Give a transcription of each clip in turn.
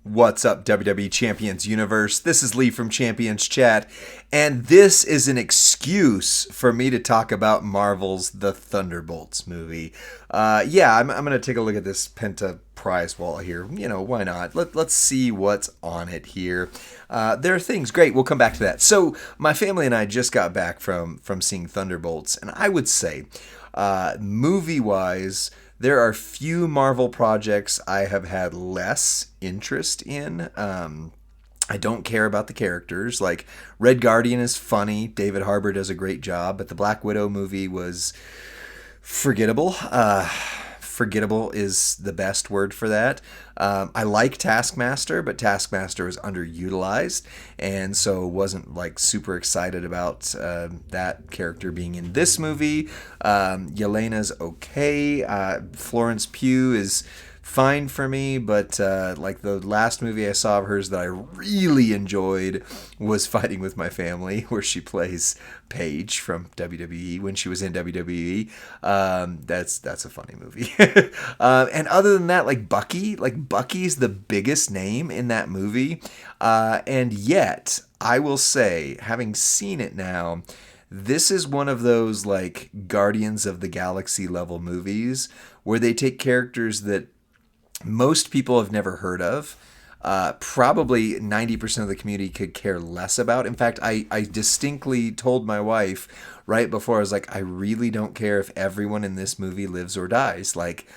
What's up, WWE Champions Universe? This is Lee from Champions Chat, and this is an excuse for me to talk about Marvel's The Thunderbolts movie. I'm going to take a look at this Penta Prizewall here. Why not? Let's see what's on it here. There are things. Great, we'll come back to that. So, my family and I just got back from seeing Thunderbolts, and I would say, movie-wise, there are few Marvel projects I have had less interest in. I don't care about the characters. Like, Red Guardian is funny. David Harbour does a great job. But the Black Widow movie was forgettable. Forgettable is the best word for that. I like Taskmaster, but Taskmaster was underutilized, and so wasn't like super excited about that character being in this movie. Yelena's okay. Florence Pugh is fine for me, but like the last movie I saw of hers that I really enjoyed was Fighting with My Family, where she plays Paige from WWE when she was in WWE. That's a funny movie. And other than that, like Bucky's the biggest name in that movie, and yet I will say, having seen it now, this is one of those like Guardians of the Galaxy level movies where they take characters that most people have never heard of. Probably 90% of the community could care less about. In fact, I distinctly told my wife right before, I was like, I really don't care if everyone in this movie lives or dies. Like,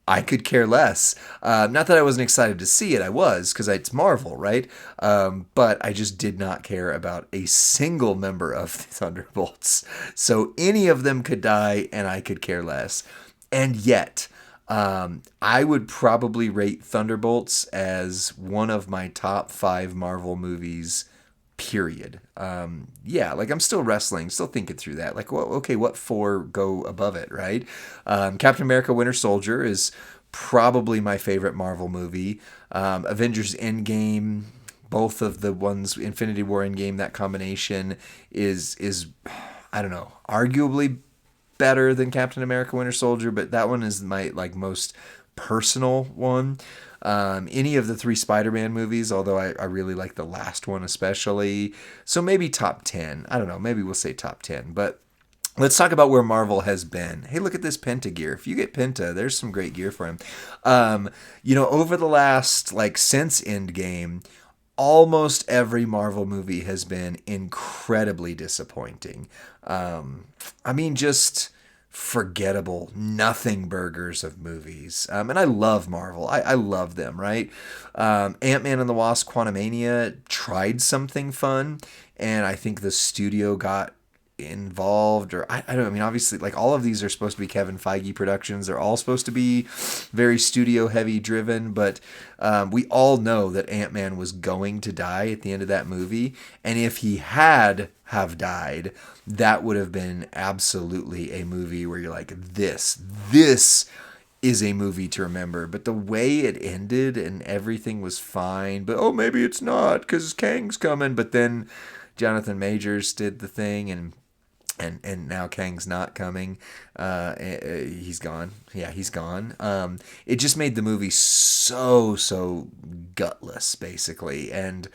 I could care less. Not that I wasn't excited to see it. I was, because it's Marvel, right? But I just did not care about a single member of the Thunderbolts. So any of them could die, and I could care less. And yet, I would probably rate Thunderbolts as one of my top 5 Marvel movies, period. Like I'm still wrestling, still thinking through that. Like, well, okay, what 4 go above it, right? Captain America Winter Soldier is probably my favorite Marvel movie. Avengers Endgame, both of the ones, Infinity War Endgame, that combination is I don't know, arguably better than Captain America Winter Soldier, but that one is my like most personal one. Any of the 3 Spider-Man movies, although I really like the last one especially. So maybe top 10. I don't know, maybe we'll say top 10. But let's talk about where Marvel has been. Hey, look at this Penta gear. If you get Penta, there's some great gear for him. Over the last, like, since Endgame, almost every Marvel movie has been incredibly disappointing. Just forgettable, nothing burgers of movies. And I love Marvel. I love them, right? Ant-Man and the Wasp: Quantumania tried something fun, and I think the studio got involved, or I don't know. I mean, obviously, like, all of these are supposed to be Kevin Feige productions. They're all supposed to be very studio heavy driven, but we all know that Ant-Man was going to die at the end of that movie, and if he had have died, that would have been absolutely a movie where you're like, this is a movie to remember. But the way it ended and everything was fine, but oh, maybe it's not because Kang's coming. But then Jonathan Majors did the thing, and now Kang's not coming. He's gone. Yeah, he's gone. It just made the movie so gutless, basically. And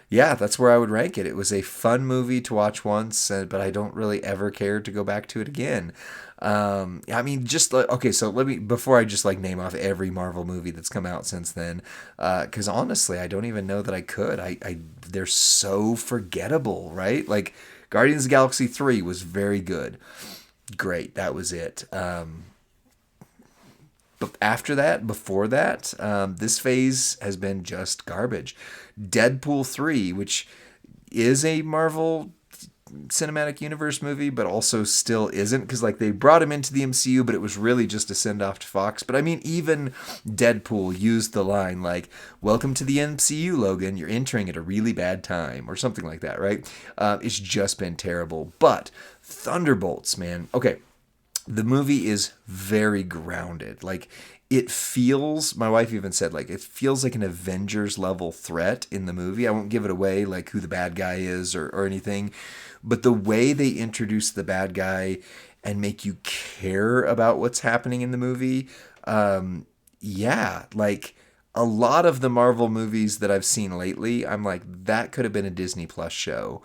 yeah, that's where I would rank it. It was a fun movie to watch once, but I don't really ever care to go back to it again. So let me, before I just like name off every Marvel movie that's come out since then, because honestly, I don't even know that I could. They're so forgettable, right? Like, Guardians of the Galaxy 3 was very good. Great, that was it. But before that, this phase has been just garbage. Deadpool 3, which is a Marvel Cinematic Universe movie, but also still isn't, because like they brought him into the MCU, but it was really just a send-off to Fox. But I mean, even Deadpool used the line like, "Welcome to the MCU, Logan. You're entering at a really bad time," or something like that, right? It's just been terrible. But Thunderbolts, man. Okay, the movie is very grounded. Like, it feels, my wife even said, like, it feels like an Avengers level threat in the movie. I won't give it away, like, who the bad guy is or anything, but the way they introduce the bad guy and make you care about what's happening in the movie, a lot of the Marvel movies that I've seen lately, I'm like, that could have been a Disney Plus show.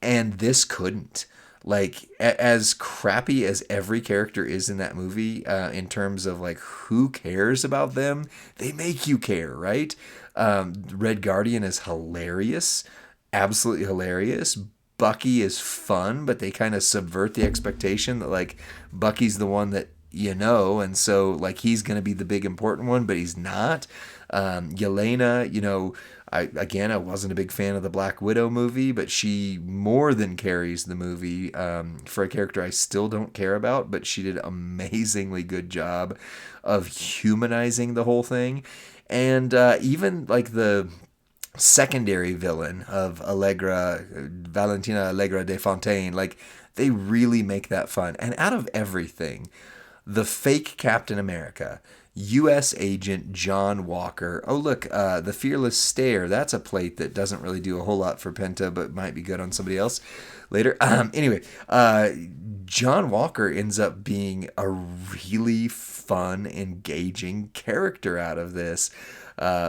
And this couldn't. Like, as crappy as every character is in that movie, in terms of like who cares about them, they make you care, right? Red Guardian is hilarious, absolutely hilarious. Bucky is fun, but they kind of subvert the expectation that like Bucky's the one that and so like he's gonna be the big important one, but he's not. Yelena, I wasn't a big fan of the Black Widow movie, but she more than carries the movie for a character I still don't care about, but she did an amazingly good job of humanizing the whole thing. And even like the secondary villain of Valentina Allegra de Fontaine, like they really make that fun. And out of everything, the fake Captain America, U.S. Agent John Walker. Oh, look, the Fearless Stare. That's a plate that doesn't really do a whole lot for Penta, but might be good on somebody else later. Anyway, John Walker ends up being a really fun, engaging character out of this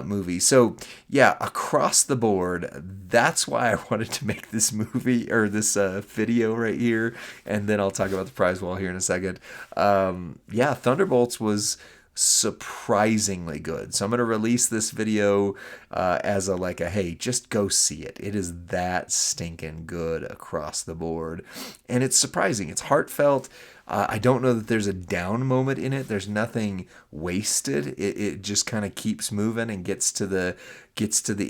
movie. So, yeah, across the board, that's why I wanted to make this movie or this video right here. And then I'll talk about the Prizewall here in a second. Thunderbolts was surprisingly good. So I'm going to release this video as a hey, just go see it. It is that stinking good across the board. And it's surprising. It's heartfelt. I don't know that there's a down moment in it. There's nothing wasted. It just kind of keeps moving and gets to the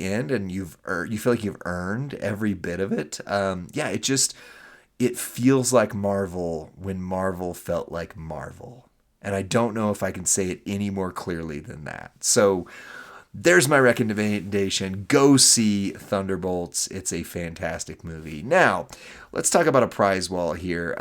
end, and you feel like you've earned every bit of it. It feels like Marvel when Marvel felt like Marvel. And I don't know if I can say it any more clearly than that. So there's my recommendation. Go see Thunderbolts. It's a fantastic movie. Now, let's talk about a prize wall here.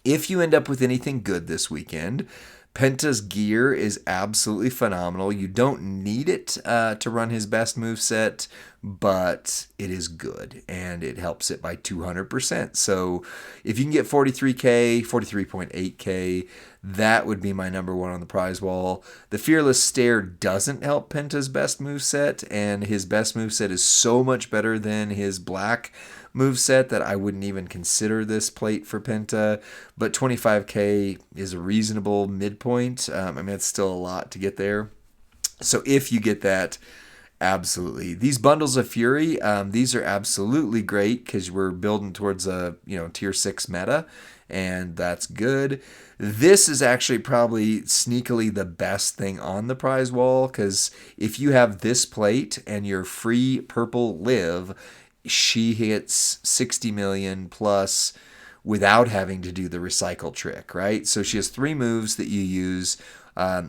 If you end up with anything good this weekend, Penta's gear is absolutely phenomenal. You don't need it to run his best moveset, but it is good, and it helps it by 200%. So if you can get 43K, 43.8K, that would be my number one on the prize wall. The Fearless Stare doesn't help Penta's best moveset, and his best moveset is so much better than his black moveset that I wouldn't even consider this plate for Penta. But 25K is a reasonable midpoint. It's still a lot to get there. So if you get that, absolutely. These bundles of Fury, these are absolutely great because we're building towards a tier 6 meta, and that's good. This is actually probably sneakily the best thing on the prize wall, because if you have this plate and your free purple Liv, she hits 60 million plus without having to do the recycle trick, right? So she has 3 moves that you use.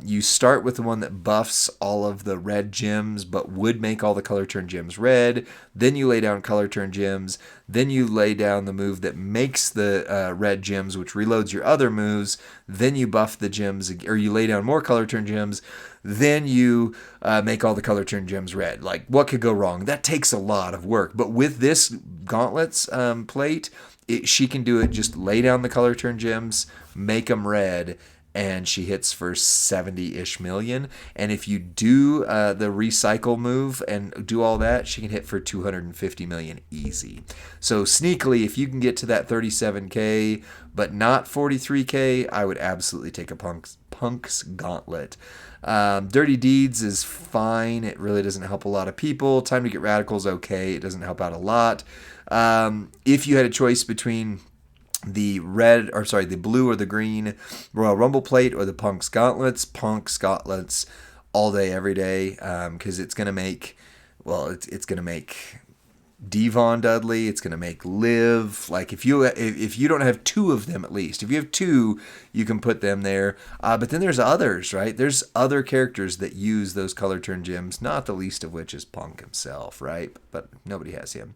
You start with the one that buffs all of the red gems, but would make all the color turn gems red. Then you lay down color turn gems. Then you lay down the move that makes the red gems, which reloads your other moves. Then you buff the gems, or you lay down more color turn gems. Then you make all the color turn gems red. Like, what could go wrong? That takes a lot of work. But with this Gauntlets plate, she can do it. Just lay down the color turn gems, make them red, and she hits for 70-ish million. And if you do the recycle move and do all that, she can hit for 250 million easy. So sneakily, if you can get to that 37K, but not 43K, I would absolutely take a Punk's Gauntlet. Dirty Deeds is fine. It really doesn't help a lot of people. Time to Get Radical is okay. It doesn't help out a lot. If you had a choice between the blue or the green Royal Rumble plate or the Punk's Gauntlets all day, every day, because it's going to make Devon Dudley, it's going to make Liv. Like, if you don't have 2 of them, at least if you have 2, you can put them there. But then there's others, right? There's other characters that use those color turn gems, not the least of which is Punk himself, right? But nobody has him.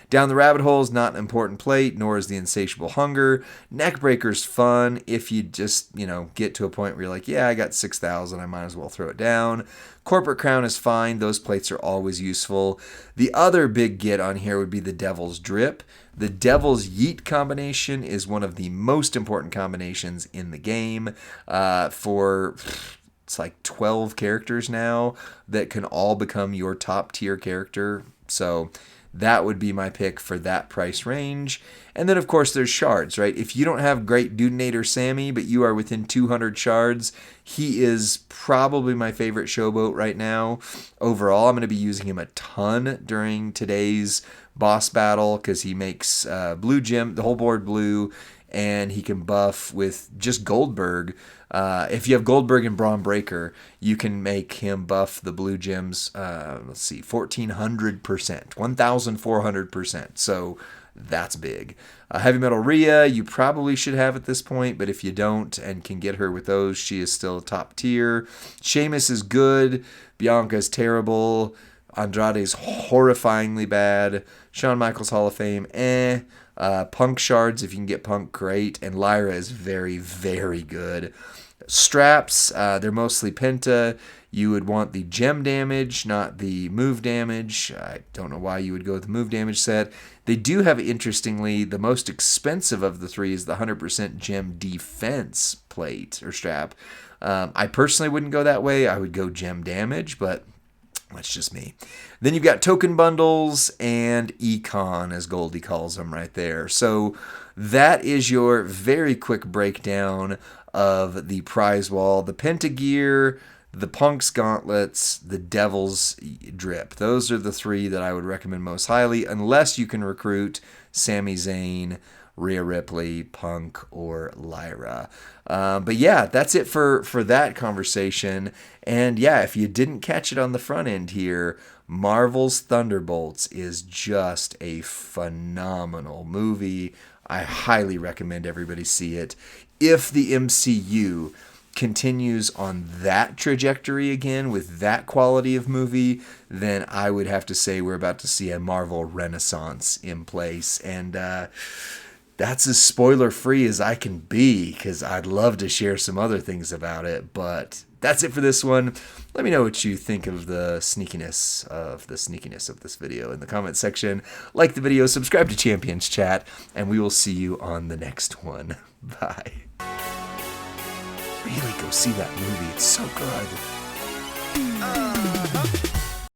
Down the Rabbit Hole is not an important plate, nor is the Insatiable Hunger. Neckbreaker's fun if you just, get to a point where you're like, yeah, I got 6,000, I might as well throw it down. Corporate Crown is fine. Those plates are always useful. The other big get on here would be the Devil's Drip. The Devil's Yeet combination is one of the most important combinations in the game. For it's like 12 characters now that can all become your top tier character. So that would be my pick for that price range. And then, of course, there's shards, right? If you don't have Great Dudenator Sammy, but you are within 200 shards, he is probably my favorite showboat right now. Overall, I'm going to be using him a ton during today's boss battle because he makes blue gem, the whole board blue, and he can buff with just Goldberg. If you have Goldberg and Braun Breaker, you can make him buff the blue gems, 1,400%, 1,400%. So that's big. Heavy Metal Rhea, you probably should have at this point, but if you don't and can get her with those, she is still top tier. Sheamus is good. Bianca's terrible. Andrade's horrifyingly bad. Shawn Michaels Hall of Fame, Punk shards, if you can get Punk, great. And Lyra is very, very good. Straps, they're mostly Penta. You would want the gem damage, not the move damage. I don't know why you would go with the move damage set. They do have, interestingly, the most expensive of the three is the 100% gem defense plate or strap. I personally wouldn't go that way. I would go gem damage, but that's just me. Then you've got token bundles and econ, as Goldie calls them right there. So that is your very quick breakdown of the prize wall. The Pentagear, the Punk's gauntlets, the Devil's drip. Those are the three that I would recommend most highly, unless you can recruit Sami Zayn, Rhea Ripley, Punk, or Lyra. But yeah, that's it for that conversation. And yeah, if you didn't catch it on the front end here, Marvel's Thunderbolts is just a phenomenal movie. I highly recommend everybody see it. If the MCU continues on that trajectory again with that quality of movie, then I would have to say we're about to see a Marvel renaissance in place. And that's as spoiler free as I can be, because I'd love to share some other things about it. But that's it for this one. Let me know what you think of the sneakiness of this video in the comment section. Like the video, subscribe to Champions Chat, and we will see you on the next one. Bye. Really go see that movie. It's so good.